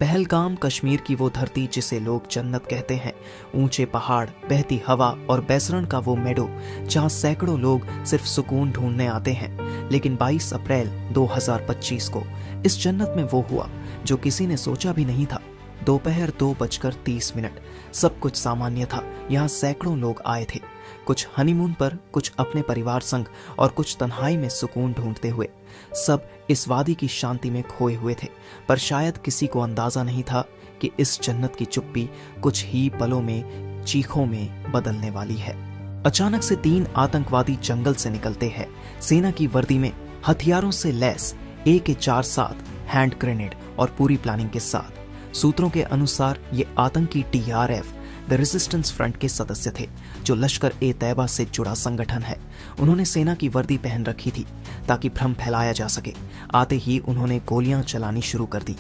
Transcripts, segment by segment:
पहलगाम कश्मीर की वो धरती जिसे लोग जन्नत कहते हैं, ऊंचे पहाड़, बहती हवा और बैसरण का वो मेडो जहां सैकड़ों लोग सिर्फ सुकून ढूंढने आते हैं। लेकिन 22 अप्रैल 2025 को इस जन्नत में वो हुआ जो किसी ने सोचा भी नहीं था। दोपहर 2:30, सब कुछ सामान्य था। यहाँ सैकड़ों लोग आए थे, कुछ हनीमून पर, कुछ अपने परिवार संग और कुछ तन्हाई में सुकून ढूंढते हुए। सब इस वादी की शांति में खोए हुए थे, पर शायद किसी को अंदाजा नहीं था कि इस जन्नत की चुप्पी कुछ ही पलों में चीखों में बदलने वाली है। अचानक से 3 आतंकवादी जंगल से निकलते हैं, सेना की वर्दी में, हथियारों से लैस, AK-47, हैंड ग्रेनेड और पूरी प्लानिंग के साथ। सूत्रों के अनुसार ये आतंकी TRF द रेजिस्टेंस फ्रंट के सदस्य थे, जो लश्कर-ए-तैयबा से जुड़ा संगठन है। उन्होंने सेना की वर्दी पहन रखी थी ताकि भ्रम फैलाया जा सके। आते ही उन्होंने गोलियां चलानी शुरू कर दी।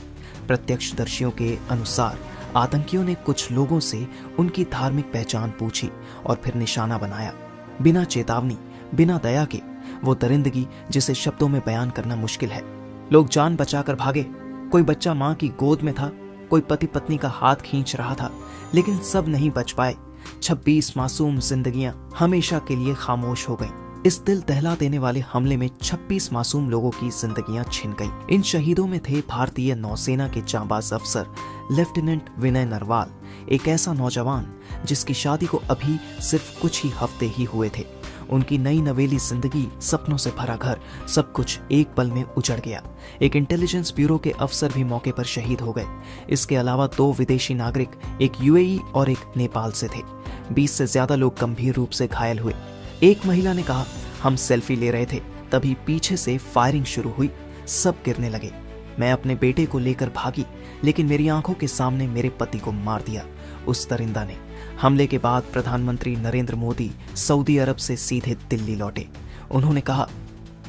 प्रत्यक्षदर्शियों के अनुसार आतंकियों ने कुछ लोगों से उनकी धार्मिक पहचान पूछी और फिर निशाना बनाया। बिना चेतावनी, बिना दया के, वो दरिंदगी जिसे शब्दों में बयान करना मुश्किल है। लोग जान बचाकर भागे। कोई बच्चा मां की गोद में था, कोई पति पत्नी का हाथ खींच रहा था, लेकिन सब नहीं बच पाए। 26 मासूम जिंदगियां हमेशा के लिए खामोश हो गईं। इस दिल दहला देने वाले हमले में 26 मासूम लोगों की जिंदगियां छिन गईं। इन शहीदों में थे भारतीय नौसेना के जांबाज अफसर लेफ्टिनेंट विनय नरवाल, एक ऐसा नौजवान जिसकी शादी को अभी सिर्फ कुछ ही हफ्ते ही हुए थे। उनकी नई नवेली जिंदगी, सपनों से भरा घर, सब कुछ एक पल में उजड़ गया। एक इंटेलिजेंस ब्यूरो के अफसर भी मौके पर शहीद हो गए। इसके अलावा 2 विदेशी नागरिक, एक UAE और एक नेपाल से थे। 20 से ज्यादा लोग गंभीर रूप से घायल हुए। एक महिला ने कहा, हम सेल्फी ले रहे थे, तभी पीछे से फायरिंग शुरू हुई। सब गिरने लगे। मैं अपने बेटे को लेकर भागी, लेकिन मेरी आंखों के सामने मेरे पति को मार दिया उस दरिंदा ने। हमले के बाद प्रधानमंत्री नरेंद्र मोदी सऊदी अरब से सीधे दिल्ली लौटे। उन्होंने कहा,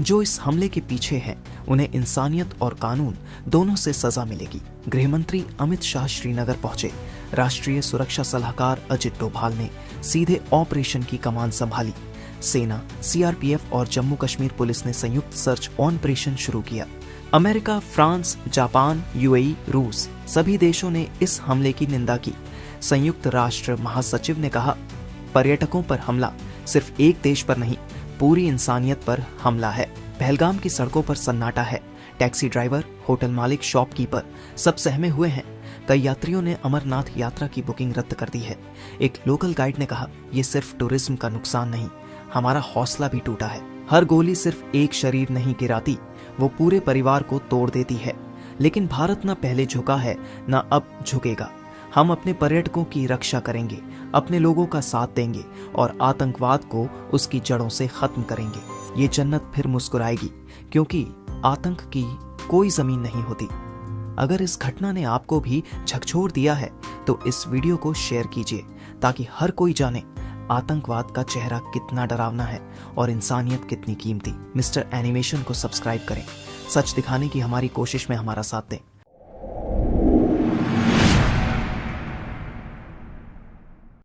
जो इस हमले के पीछे हैं, उन्हें इंसानियत और कानून दोनों से सजा मिलेगी। गृहमंत्री अमित शाह श्रीनगर पहुंचे। राष्ट्रीय सुरक्षा सलाहकार अजित डोभाल ने सीधे ऑपरेशन की कमान संभाली। सेना, CRPF और जम्मू कश्मीर पुलिस ने संयुक्त सर्च ऑपरेशन शुरू किया। अमेरिका, फ्रांस, जापान, UAE, रूस, सभी देशों ने इस हमले की निंदा की। संयुक्त राष्ट्र महासचिव ने कहा, पर्यटकों पर हमला सिर्फ एक देश पर नहीं, पूरी इंसानियत पर हमला है। पहलगाम की सड़कों पर सन्नाटा है। टैक्सी ड्राइवर, होटल मालिक, शॉपकीपर सब सहमे हुए हैं। कई यात्रियों ने अमरनाथ यात्रा की बुकिंग रद्द कर दी है। एक लोकल गाइड ने कहा, ये सिर्फ टूरिज्म का नुकसान नहीं, हमारा हौसला भी टूटा है। हर गोली सिर्फ एक शरीर नहीं गिराती, वो पूरे परिवार को तोड़ देती है। लेकिन भारत न पहले झुका है, न अब झुकेगा। हम अपने पर्यटकों की रक्षा करेंगे, अपने लोगों का साथ देंगे और आतंकवाद को उसकी जड़ों से खत्म करेंगे। ये जन्नत फिर मुस्कुराएगी, क्योंकि आतंक की कोई जमीन नहीं होती। अगर इस घटना ने आपको भी झकझोर दिया है तो इस वीडियो को शेयर कीजिए, ताकि हर कोई जाने आतंकवाद का चेहरा कितना डरावना है और इंसानियत कितनी कीमती। मिस्टर एनिमेशन को सब्सक्राइब करें। सच दिखाने की हमारी कोशिश में हमारा साथ दें।